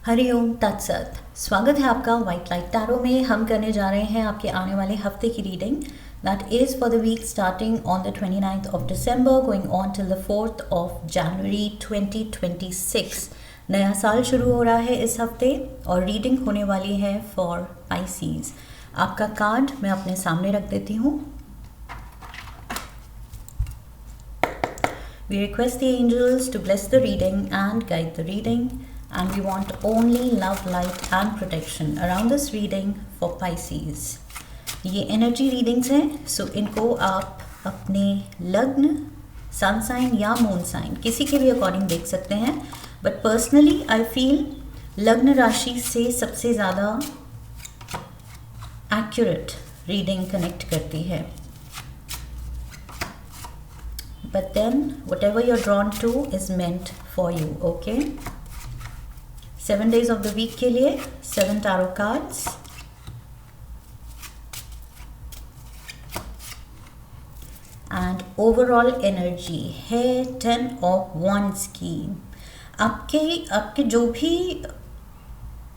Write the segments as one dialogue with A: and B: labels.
A: हरिओम तत्सत। स्वागत है आपका वाइट लाइट टैरो में। हम करने जा रहे हैं आपके आने वाले हफ्ते की reading that is for the week starting on the 29th of December going on till the 4th of January 2026। नया साल शुरू हो रहा है इस हफ्ते और रीडिंग होने वाली है फॉर पाइसीज। आपका कार्ड मैं अपने सामने रख देती हूँ। We request the angels to bless the reading and guide the reading, and we want only love, light and protection around this reading for Pisces. ये एनर्जी रीडिंग्स हैं, सो इनको आप अपने लग्न, सन साइन या मून साइन किसी के भी अकॉर्डिंग देख सकते हैं, बट पर्सनली आई फील लग्न राशि से सबसे ज़्यादा एक्यूरेट रीडिंग कनेक्ट करती है। But then whatever you're drawn to is meant for you, okay? 7 days of the week के लिए 7 tarot cards. And overall energy है 10 of Wands की। आपके जो भी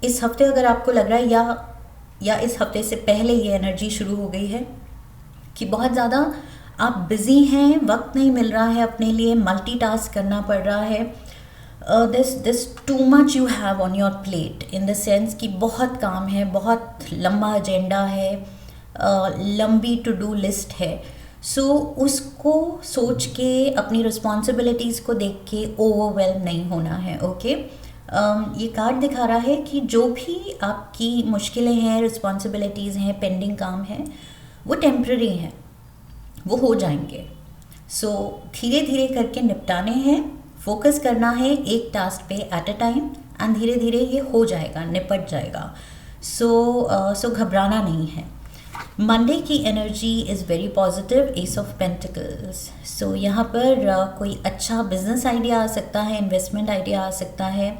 A: इस हफ्ते अगर आपको लग रहा है या इस हफ्ते से पहले ये एनर्जी शुरू हो गई है कि बहुत ज़्यादा आप बिज़ी हैं, वक्त नहीं मिल रहा है अपने लिए, मल्टीटास्क करना पड़ रहा है, this too much you have on your plate in the sense कि बहुत काम है, बहुत लंबा एजेंडा है, लंबी टू डू लिस्ट है। सो उसको सोच के अपनी रिस्पॉन्सिबिलिटीज़ को देख के ओवरवेल्म नहीं होना है, ओके? ये कार्ड दिखा रहा है कि जो भी आपकी मुश्किलें हैं, रिस्पॉन्सिबिलिटीज़ हैं, पेंडिंग काम है, वो टेम्प्रेरी हैं, वो हो जाएंगे। सो धीरे धीरे करके निपटाने हैं, फोकस करना है एक टास्क पे एट अ टाइम, एंड धीरे धीरे ये हो जाएगा, निपट जाएगा। सो घबराना नहीं है। मंडे की energy is very positive, ace of pentacles. So यहाँ पर कोई अच्छा बिजनेस आइडिया आ सकता है, इन्वेस्टमेंट आइडिया आ सकता है,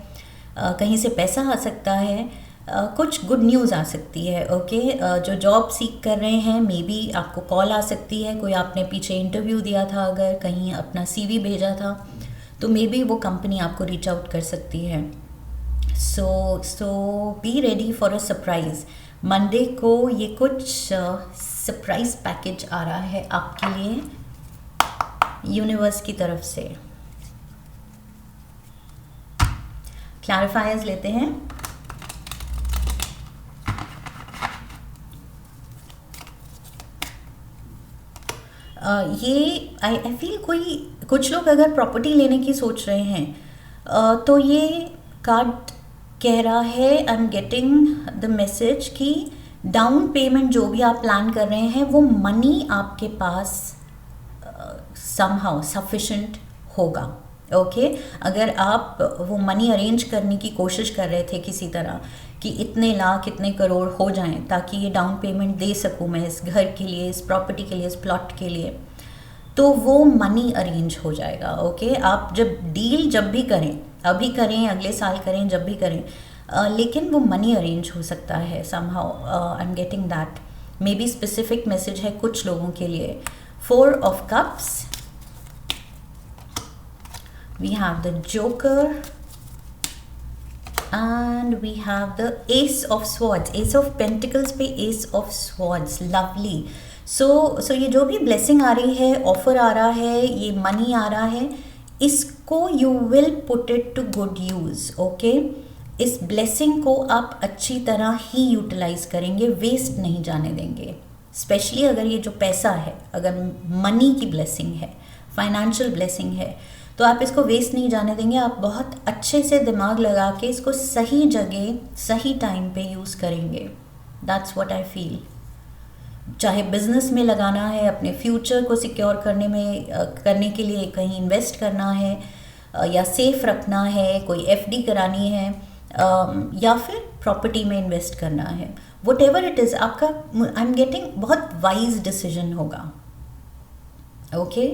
A: कहीं से पैसा आ सकता है, कुछ गुड न्यूज़ आ सकती है, ओके? जो जॉब सीख कर रहे हैं मे बी आपको कॉल आ सकती है, कोई आपने पीछे इंटरव्यू दिया था, अगर कहीं अपना सीवी भेजा था तो मे बी वो कंपनी आपको रीच आउट कर सकती है। So be ready for a surprise. Monday को ये कुछ सरप्राइज पैकेज आ रहा है आपके लिए यूनिवर्स की तरफ से। क्लैरिफायर्स लेते हैं। ये आई फील कुछ लोग अगर प्रॉपर्टी लेने की सोच रहे हैं तो ये कार्ड कह रहा है, I am getting the message कि डाउन पेमेंट जो भी आप प्लान कर रहे हैं वो मनी आपके पास समहाउ सफिशिएंट होगा, ओके? अगर आप वो मनी अरेंज करने की कोशिश कर रहे थे किसी तरह कि इतने लाख इतने करोड़ हो जाएं ताकि ये डाउन पेमेंट दे सकूं मैं इस घर के लिए, इस प्रॉपर्टी के लिए, इस प्लॉट के लिए, तो वो मनी अरेंज हो जाएगा, ओके? आप जब भी करें, अभी करें, अगले साल करें, जब भी करें, लेकिन वो मनी अरेंज हो सकता है somehow. I am getting that. May be specific message है कुछ लोगों के लिए। 4 of Cups, we have the Joker and we have the Ace of Swords, Ace of Pentacles पे Ace of Swords, lovely। so ये जो भी ब्लेसिंग आ रही है, ऑफर आ रहा है, ये मनी आ रहा है, इसको you will put it to good use, okay? इस ब्लेसिंग को आप अच्छी तरह ही यूटिलाइज करेंगे, वेस्ट नहीं जाने देंगे। स्पेशली अगर ये जो पैसा है, अगर मनी की ब्लेसिंग है, फाइनेंशियल ब्लेसिंग है, तो आप इसको वेस्ट नहीं जाने देंगे। आप बहुत अच्छे से दिमाग लगा के इसको सही जगह, सही टाइम पे यूज़ करेंगे। That's what I feel. चाहे बिजनेस में लगाना है, अपने फ्यूचर को सिक्योर करने के लिए कहीं इन्वेस्ट करना है, या सेफ रखना है, कोई एफडी करानी है, या फिर प्रॉपर्टी में इन्वेस्ट करना है, वट एवर इट इज़, आपका आई एम गेटिंग बहुत वाइज डिसीजन होगा, okay?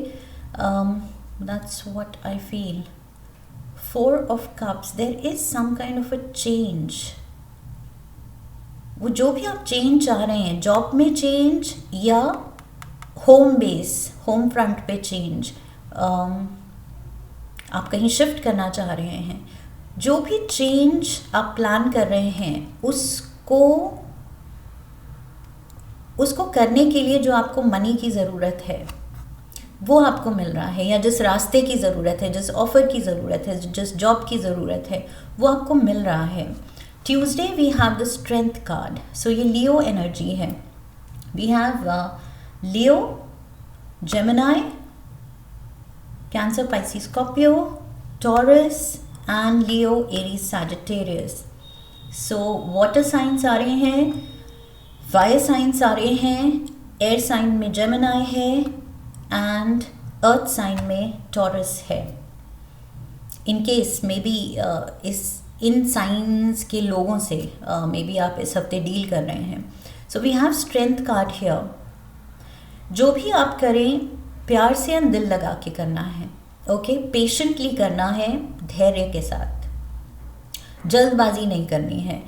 A: That's what I feel. 4 of Cups, there is some kind of a change. वो जो भी आप चेंज चाह रहे हैं, जॉब में चेंज या होम फ्रंट पे चेंज, आप कहीं शिफ्ट करना चाह रहे हैं, जो भी चेंज आप प्लान कर रहे हैं उसको करने के लिए जो आपको मनी की ज़रूरत है वो आपको मिल रहा है, या जिस रास्ते की ज़रूरत है, जिस ऑफ़र की ज़रूरत है, जिस जॉब की ज़रूरत है वो आपको मिल रहा है। Tuesday we have the strength card, so ये लियो एनर्जी है। We have Leo, Gemini, Cancer, Pisces, Scorpio, Taurus and Leo, Aries, Sagittarius. So water signs आ रहे हैं, फायर साइंस आ रहे हैं, एयर साइन में जेमिनाई है एंड अर्थ साइन में टॉरस है। In case maybe in signs के लोगों से मे बी आप इस हफ्ते डील कर रहे हैं। So we have strength card here. जो भी आप करें प्यार से एंड दिल लगा के करना है, ओके, पेशेंटली करना है, धैर्य के साथ, जल्दबाजी नहीं करनी है।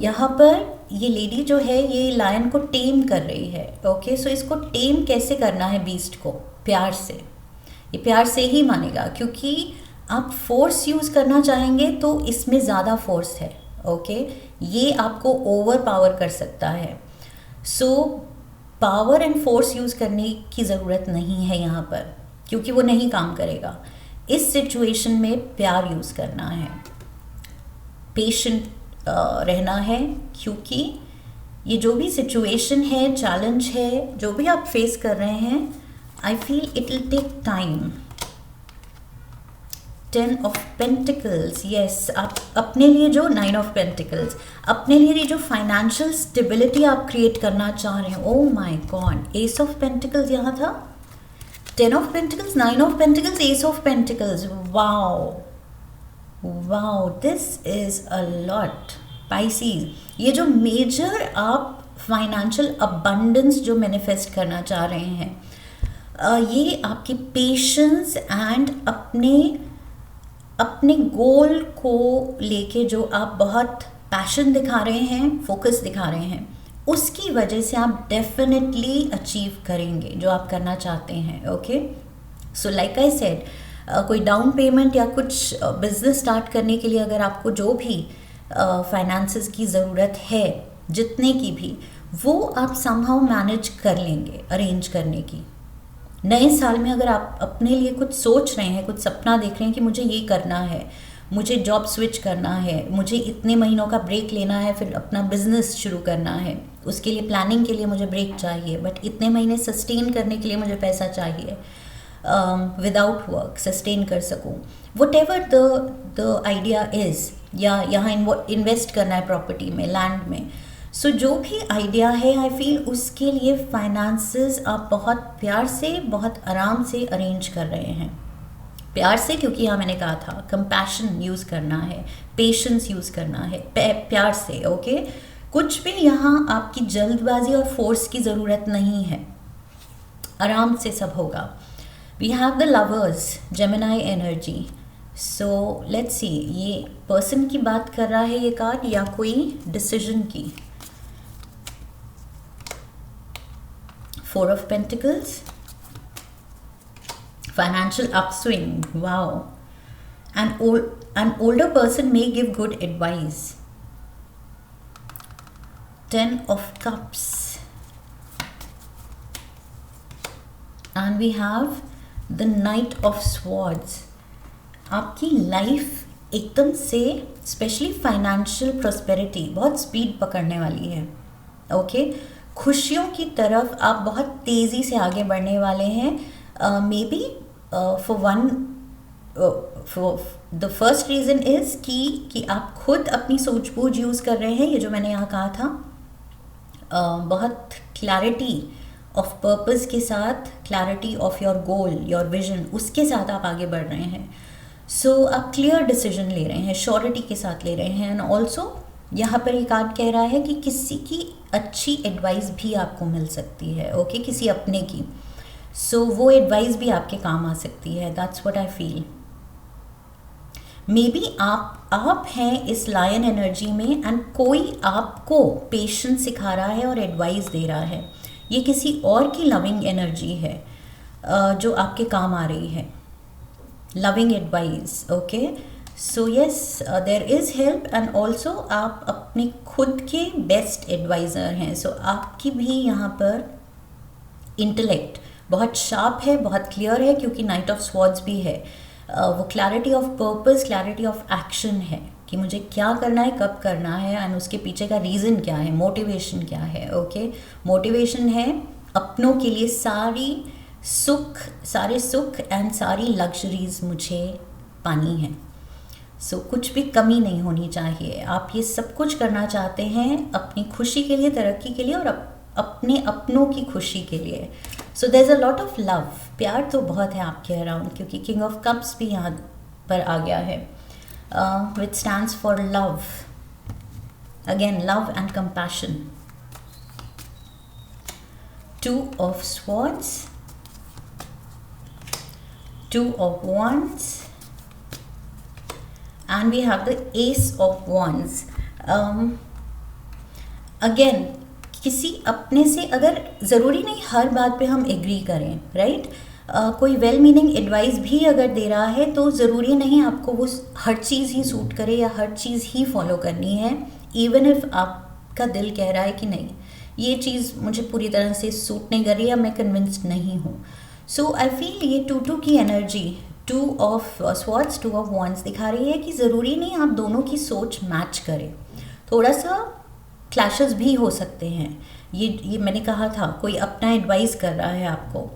A: यहाँ पर ये लेडी जो है ये लायन को टेम कर रही है, ओके। सो इसको टेम कैसे करना है बीस्ट को? प्यार से। ये प्यार से ही मानेगा, क्योंकि आप फोर्स यूज़ करना चाहेंगे तो इसमें ज़्यादा फोर्स है, ओके। ये आपको ओवर पावर कर सकता है। So power and force use करने की ज़रूरत नहीं है यहाँ पर, क्योंकि वो नहीं काम करेगा। इस सिचुएशन में प्यार यूज़ करना है, पेशेंट रहना है, क्योंकि ये जो भी सिचुएशन है, चैलेंज है, जो भी आप फेस कर रहे हैं, I feel it will take time. 10 of pentacles, yes, आप अपने लिए जो 9 ऑफ पेंटिकल्स, अपने लिए जो फाइनेंशियल स्टेबिलिटी आप क्रिएट करना चाह रहे हैं। ओह my God, S of pentacles यहाँ था, 10 of pentacles, 9 of pentacles, S of pentacles. Wow wow, this is a lot Pisces. ये जो मेजर आप फाइनेंशियल अबंडेंस जो मैनिफेस्ट करना चाह रहे हैं, ये आपकी पेशेंस एंड अपने गोल को लेके जो आप बहुत पैशन दिखा रहे हैं, फोकस दिखा रहे हैं, उसकी वजह से आप डेफिनेटली अचीव करेंगे जो आप करना चाहते हैं, okay. So like I said, कोई डाउन पेमेंट या कुछ बिजनेस स्टार्ट करने के लिए अगर आपको जो भी फाइनेंसेस की ज़रूरत है, जितने की भी, वो आप समहाउ मैनेज कर लेंगे अरेंज करने की। नए साल में अगर आप अपने लिए कुछ सोच रहे हैं, कुछ सपना देख रहे हैं कि मुझे ये करना है, मुझे जॉब स्विच करना है, मुझे इतने महीनों का ब्रेक लेना है, फिर अपना बिजनेस शुरू करना है, उसके लिए प्लानिंग के लिए मुझे ब्रेक चाहिए, बट इतने महीने सस्टेन करने के लिए मुझे पैसा चाहिए, विदाउट वर्क सस्टेन कर सकूं, what ever the idea is, या यहाँ इन्वेस्ट करना है प्रॉपर्टी में, लैंड में। सो जो भी आइडिया है, आई फील उसके लिए फाइनेंसेस आप बहुत प्यार से, बहुत आराम से अरेंज कर रहे हैं। प्यार से, क्योंकि यहाँ मैंने कहा था कंपैशन यूज़ करना है, पेशेंस यूज़ करना है, प्यार से, ओके। कुछ भी यहाँ आपकी जल्दबाजी और फोर्स की ज़रूरत नहीं है, आराम से सब होगा। We have the lovers, Gemini energy. So let's see, ये पर्सन की बात कर रहा है ये कार्ड, या कोई डिसीजन की। 4 of Pentacles, financial upswing, wow. An older person may give good advice. 10 of Cups, and we have the Knight of Swords. आपकी लाइफ एकदम से, स्पेशली फाइनेंशियल प्रॉस्पेरिटी, बहुत स्पीड पकड़ने वाली है, ओके। खुशियों की तरफ आप बहुत तेज़ी से आगे बढ़ने वाले हैं। May be for the first reason is कि आप खुद अपनी सूझबूझ यूज़ कर रहे हैं, ये जो मैंने यहाँ कहा था, बहुत क्लैरिटी ऑफ पर्पस के साथ, clarity of your goal, your vision, उसके साथ आप आगे बढ़ रहे हैं। सो आप क्लियर डिसीजन ले रहे हैं, श्योरिटी के साथ ले रहे हैं। एंड ऑल्सो यहाँ पर ये कार्ड कह रहा है कि किसी की अच्छी एडवाइस भी आपको मिल सकती है, ओके, किसी अपने की। सो वो एडवाइस भी आपके काम आ सकती है, that's what I feel. May be आप हैं इस लायन एनर्जी में, एंड कोई आपको पेशेंस सिखा रहा है और एडवाइस दे रहा है। ये किसी और की लविंग एनर्जी है जो आपके काम आ रही है, loving advice, okay. So yes, there is help and also आप अपने खुद के बेस्ट एडवाइज़र हैं. सो आपकी भी यहाँ पर इंटेलेक्ट बहुत शार्प है, बहुत क्लियर है, क्योंकि नाइट ऑफ स्वॉर्ड्स भी है. वो clarity of purpose, clarity of action है कि मुझे क्या करना है, कब करना है, एंड उसके पीछे का रीज़न क्या है, मोटिवेशन क्या है. ओके, मोटिवेशन है अपनों के लिए सारे सुख एंड सारी लग्जरीज मुझे पानी है. सो कुछ भी कमी नहीं होनी चाहिए. आप ये सब कुछ करना चाहते हैं अपनी खुशी के लिए, तरक्की के लिए, और अपने अपनों की खुशी के लिए. So there is a lot of love. प्यार तो बहुत है आपके अराउंड, क्योंकि किंग ऑफ कप्स भी यहाँ पर आ गया है, विच stands for love. Again love and compassion. 2 of swords, 2 of wands, and we have the ace of wands. Again, किसी अपने से, अगर ज़रूरी नहीं हर बात पे हम एग्री करें, राइट. कोई वेल मीनिंग एडवाइस भी अगर दे रहा है तो ज़रूरी नहीं आपको वो हर चीज़ ही सूट करे या हर चीज़ ही फॉलो करनी है. इवन इफ़ आपका दिल कह रहा है कि नहीं, ये चीज़ मुझे पूरी तरह से सूट नहीं कर रही है, मैं कन्विंस्ड नहीं हूँ. सो आई फील ये 2-2 की energy, 2 of swords, 2 of wands दिखा रही है कि ज़रूरी नहीं आप दोनों की सोच मैच करें. थोड़ा सा क्लैशेस भी हो सकते हैं. ये मैंने कहा था, कोई अपना एडवाइस कर रहा है आपको.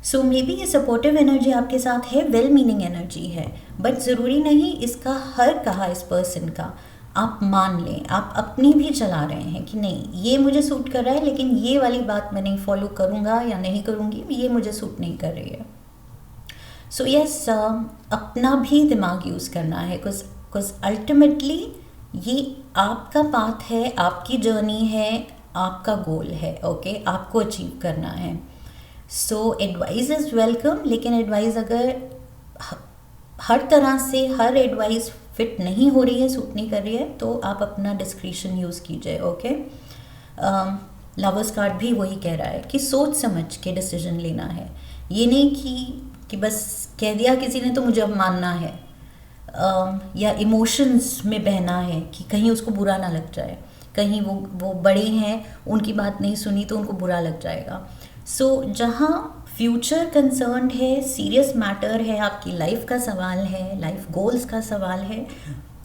A: सो मे बी ये सपोर्टिव एनर्जी आपके साथ है, वेल मीनिंग एनर्जी है, बट ज़रूरी नहीं इसका हर कहा इस पर्सन का आप मान लें. आप अपनी भी चला रहे हैं कि नहीं ये मुझे सूट कर रहा है, लेकिन ये वाली बात मैं नहीं फॉलो करूँगा या नहीं करूँगी, ये मुझे सूट नहीं कर रही है. सो यस, अपना भी दिमाग यूज़ करना है, बिकॉज अल्टीमेटली ये आपका पाथ है, आपकी जर्नी है, आपका गोल है. ओके, आपको अचीव करना है. सो एडवाइस इज़ वेलकम, लेकिन एडवाइस अगर हर तरह से हर एडवाइस फिट नहीं हो रही है, सूट नहीं कर रही है, तो आप अपना डिस्क्रिशन यूज़ कीजिए. ओके, लवर्स कार्ड भी वही कह रहा है कि सोच समझ के डिसीजन लेना है. ये नहीं कि बस कह दिया किसी ने तो मुझे अब मानना है, या इमोशंस में बहना है कि कहीं उसको बुरा ना लग जाए, कहीं वो बड़े हैं, उनकी बात नहीं सुनी तो उनको बुरा लग जाएगा. सो जहाँ फ्यूचर कंसर्न्ड है, सीरियस मैटर है, आपकी लाइफ का सवाल है, लाइफ गोल्स का सवाल है,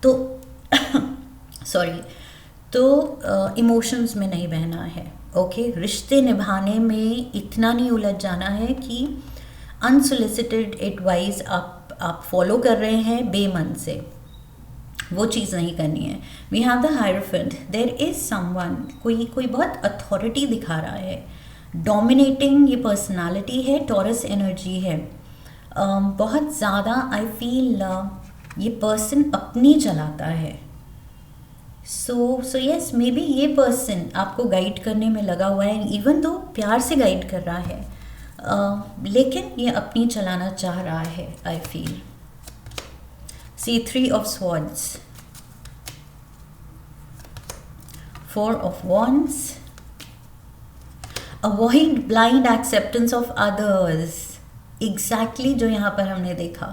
A: तो तो इमोशंस में नहीं बहना है. ओके, रिश्ते निभाने में इतना नहीं उलझ जाना है कि अनसोलिसिटेड एडवाइस आप फॉलो कर रहे हैं बेमन से, वो चीज़ नहीं करनी है. We have the hierophant. There is someone, कोई बहुत अथॉरिटी दिखा रहा है, डोमिनेटिंग ये पर्सनालिटी है, टॉरस एनर्जी है. बहुत ज़्यादा आई फील ये पर्सन अपनी चलाता है. सो यस, मे बी ये पर्सन आपको गाइड करने में लगा हुआ है, इवन दो प्यार से गाइड कर रहा है, लेकिन ये अपनी चलाना चाह रहा है. I feel see 3 of swords, 4 of wands. Avoid blind acceptance of others. Exactly जो यहाँ पर हमने देखा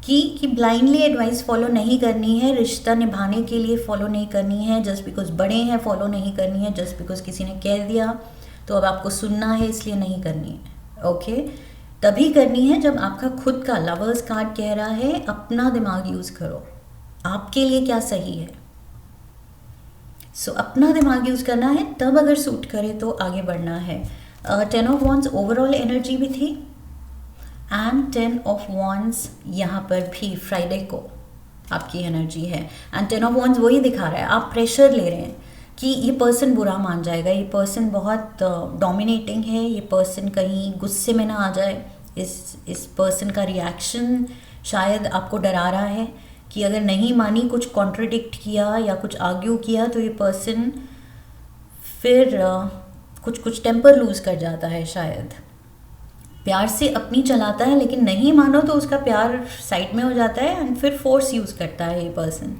A: कि ब्लाइंडली एडवाइस फॉलो नहीं करनी है, रिश्ता निभाने के लिए फॉलो नहीं करनी है, जस्ट बिकॉज बड़े हैं फॉलो नहीं करनी है, जस्ट बिकॉज किसी ने कह दिया तो अब आपको सुनना है इसलिए नहीं करनी है. ओके, तभी करनी है जब आपका खुद का लवर्स कार्ड कह रहा है अपना दिमाग यूज़ करो, आपके लिए क्या सही है. सो अपना दिमाग यूज़ करना है, तब अगर सूट करे तो आगे बढ़ना है. 10 of wands ओवरऑल एनर्जी भी थी, एंड 10 of wands यहाँ पर भी फ्राइडे को आपकी एनर्जी है. एंड 10 of wands वही दिखा रहा है, आप प्रेशर ले रहे हैं कि ये पर्सन बुरा मान जाएगा, ये पर्सन बहुत डोमिनेटिंग है, ये पर्सन कहीं गुस्से में ना आ जाए. इस पर्सन का रिएक्शन शायद आपको डरा रहा है कि अगर नहीं मानी, कुछ कॉन्ट्रडिक्ट किया या कुछ आर्ग्यू किया तो ये पर्सन फिर कुछ टेम्पर लूज़ कर जाता है. शायद प्यार से अपनी चलाता है, लेकिन नहीं मानो तो उसका प्यार साइड में हो जाता है, एंड फिर फोर्स यूज़ करता है ये पर्सन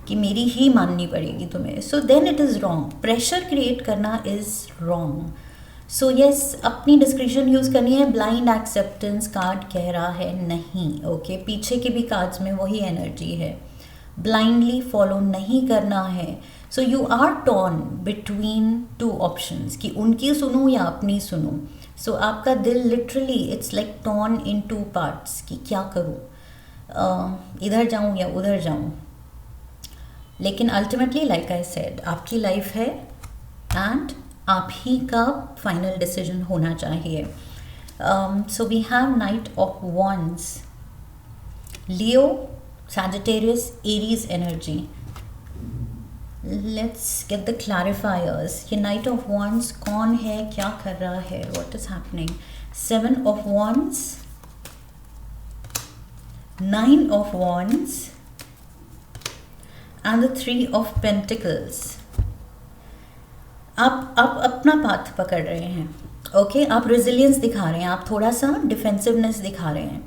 A: कि मेरी ही माननी पड़ेगी तुम्हें. So then it is wrong. Pressure create करना इज़ रॉन्ग. सो यस, अपनी डिस्क्रिप्शन यूज़ करनी है. ब्लाइंड एक्सेप्टेंस कार्ड कह रहा है नहीं. ओके, पीछे के भी कार्ड्स में वही एनर्जी है. ब्लाइंडली फॉलो नहीं करना है. So you are torn between two options कि उनकी सुनूं या अपनी सुनूं. सो आपका दिल literally it's like torn in two parts कि क्या करूं, इधर जाऊं या उधर जाऊं. लेकिन अल्टीमेटली लाइक आई सेड, आपकी लाइफ है एंड आप ही का फाइनल डिसीजन होना चाहिए. So we have knight of wands, Leo, Sagittarius, Aries energy. Let's get the clarifiers. ये नाइट ऑफ वॉन्ड्स कौन है, क्या कर रहा है, what is happening. 7 of wands, 9 of wands and the 3 of pentacles. आप अपना पाथ पकड़ रहे हैं. ओके आप रेजिलियंस दिखा रहे हैं, आप थोड़ा सा डिफेंसिवनेस दिखा रहे हैं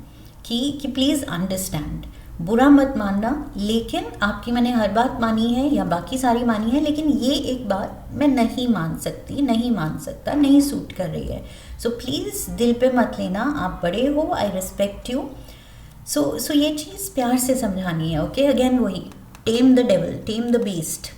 A: कि प्लीज़ अंडरस्टैंड, बुरा मत मानना. लेकिन आपकी मैंने हर बात मानी है या बाकी सारी मानी है, लेकिन ये एक बात मैं नहीं मान सकती, नहीं मान सकता, नहीं सूट कर रही है. सो प्लीज़ दिल पे मत लेना, आप बड़े हो, आई रिस्पेक्ट यू. सो ये चीज़ प्यार से समझानी है. ओके अगेन वही, tame the devil, tame the beast.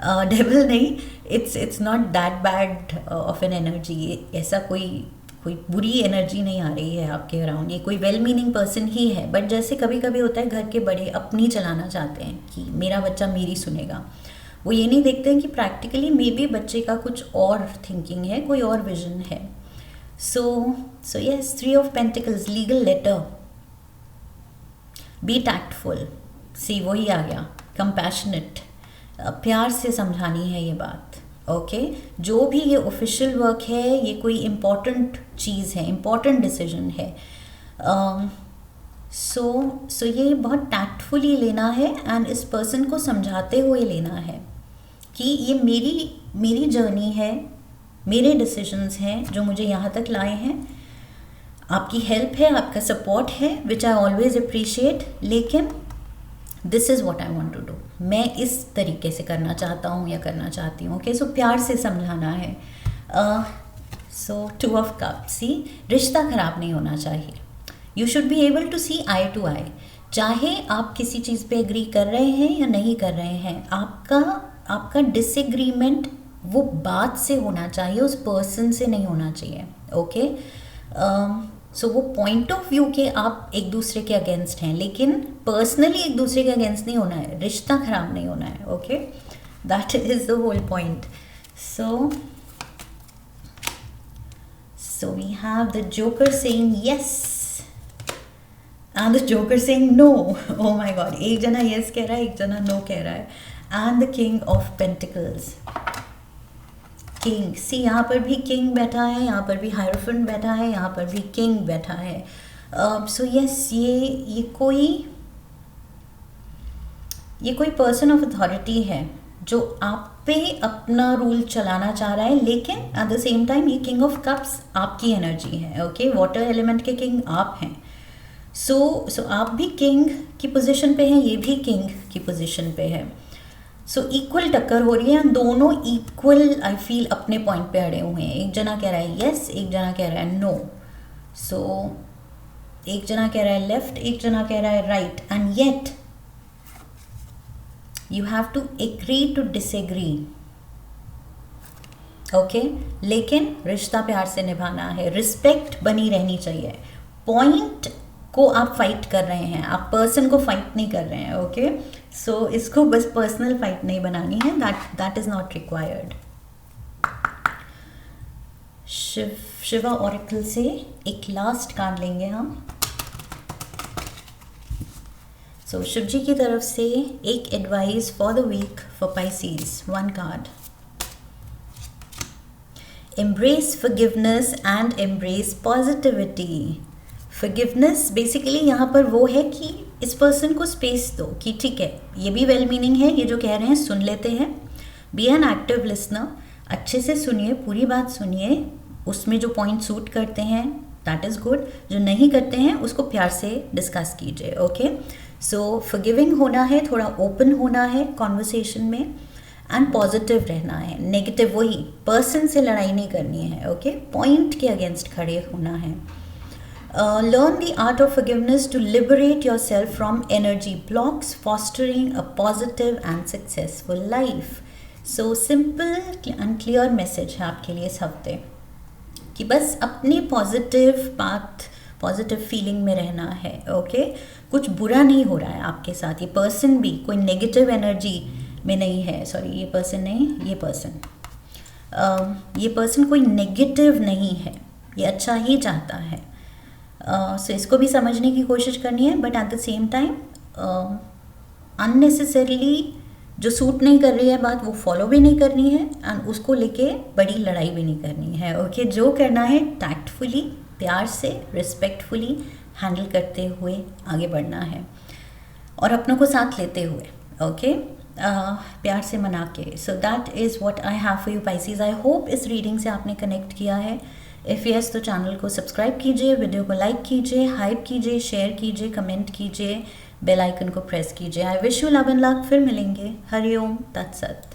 A: Devil नहीं, it's not that bad of an energy. ऐसा कोई बुरी एनर्जी नहीं आ रही है आपके अराउंड. ये कोई वेल मीनिंग पर्सन ही है. बट जैसे कभी कभी होता है घर के बड़े अपनी चलाना चाहते हैं कि मेरा बच्चा मेरी सुनेगा. वो ये नहीं देखते हैं कि प्रैक्टिकली मे बी बच्चे का कुछ और थिंकिंग है, कोई और विजन है. So yes, 3 of pentacles, legal letter, be tactful. See वही आ गया, कंपैशनेट. प्यार से समझानी है ये बात. ओके जो भी ये ऑफिशियल वर्क है, ये कोई इम्पॉर्टेंट चीज़ है, इम्पॉर्टेंट डिसीजन है. सो ये बहुत टैक्टफुली लेना है एंड इस पर्सन को समझाते हुए लेना है कि ये मेरी जर्नी है, मेरे डिसीजंस हैं जो मुझे यहाँ तक लाए हैं. आपकी हेल्प है, आपका सपोर्ट है, विच आई ऑलवेज अप्रिशिएट. लेकिन this is what I want to do, मैं इस तरीके से करना चाहता हूँ या करना चाहती हूँ. ओके सो प्यार से समझाना है. सो 2 ऑफ कप्स, सी रिश्ता ख़राब नहीं होना चाहिए. You should be able to see eye to eye. चाहे आप किसी चीज़ पे एग्री कर रहे हैं या नहीं कर रहे हैं, आपका डिसएग्रीमेंट वो बात से होना चाहिए, उस पर्सन से नहीं होना चाहिए. ओके सो वो पॉइंट ऑफ व्यू के आप एक दूसरे के अगेंस्ट हैं, लेकिन पर्सनली एक दूसरे के अगेंस्ट नहीं होना है, रिश्ता खराब नहीं होना है. Okay that is the whole point. So we have the joker saying yes and the joker saying no. Oh my god, एक जना यस कह रहा है, एक जना नो कह रहा है. And the king of pentacles, king. See यहाँ पर भी किंग बैठा है, यहाँ पर भी हायरोफेंट बैठा है, यहाँ पर भी किंग बैठा है. सो यस, ये कोई पर्सन ऑफ अथॉरिटी है जो आप पे अपना रूल चलाना चाह रहा है. लेकिन एट द सेम टाइम ये किंग ऑफ कप्स आपकी एनर्जी है. ओके वाटर एलिमेंट के किंग आप हैं. सो आप भी किंग की पोजीशन पे हैं, ये भी किंग की पोजीशन पे है. सो इक्वल टक्कर हो रही है, दोनों इक्वल आई फील अपने पॉइंट पे अड़े हुए हैं. एक जना कह रहा है यस, एक जना कह रहा है नो. सो एक जना कह रहा है लेफ्ट, एक जना कह रहा है right. And yet you have to agree to disagree. Okay लेकिन रिश्ता प्यार से निभाना है, रिस्पेक्ट बनी रहनी चाहिए. पॉइंट को आप फाइट कर रहे हैं, आप पर्सन को फाइट नहीं कर रहे हैं. ओके सो इसको बस पर्सनल फाइट नहीं बनानी है, that is not required. Shiva oracle से एक लास्ट कार्ड लेंगे हम. सो शिव जी की तरफ से एक advice for the week for Pisces. 1 card, embrace forgiveness and embrace positivity. Forgiveness basically यहाँ पर वो है कि इस पर्सन को स्पेस दो कि ठीक है ये भी वेल मीनिंग है, ये जो कह रहे हैं सुन लेते हैं. बी एन एक्टिव लिसनर, अच्छे से सुनिए, पूरी बात सुनिए, उसमें जो पॉइंट सूट करते हैं दैट इज़ गुड, जो नहीं करते हैं उसको प्यार से डिस्कस कीजिए. ओके सो फॉरगिविंग होना है, थोड़ा ओपन होना है कॉन्वर्सेशन में एंड पॉजिटिव रहना है. नेगेटिव वही पर्सन से लड़ाई नहीं करनी है. ओके पॉइंट के अगेंस्ट खड़े होना है. Learn the art of forgiveness to liberate yourself from energy blocks, fostering a positive and successful life. So simple and clear message है आपके लिए इस हफ्ते कि बस अपनी पॉजिटिव बात, पॉजिटिव फीलिंग में रहना है. ओके, कुछ बुरा नहीं हो रहा है आपके साथ. ये पर्सन भी कोई नेगेटिव एनर्जी में नहीं है. सॉरी, ये पर्सन नहीं, ये पर्सन कोई नेगेटिव नहीं है, ये अच्छा ही चाहता है. सो इसको भी समझने की कोशिश करनी है, but at the same time unnecessarily जो सूट नहीं कर रही है बात वो फॉलो भी नहीं करनी है, एंड उसको लेके बड़ी लड़ाई भी नहीं करनी है. ओके, जो करना है टैक्टफुली, प्यार से, रिस्पेक्टफुली हैंडल करते हुए आगे बढ़ना है, और अपनों को साथ लेते हुए. ओके, प्यार से मना के. So that is what I have for you Pisces. I hope इस रीडिंग से आपने कनेक्ट किया है. इफ़ यस तो चैनल को सब्सक्राइब कीजिए, वीडियो को लाइक कीजिए, हाइप कीजिए, शेयर कीजिए, कमेंट कीजिए, बेल आइकन को प्रेस कीजिए. I wish you love and luck. फिर मिलेंगे. हरिओम तत्सत.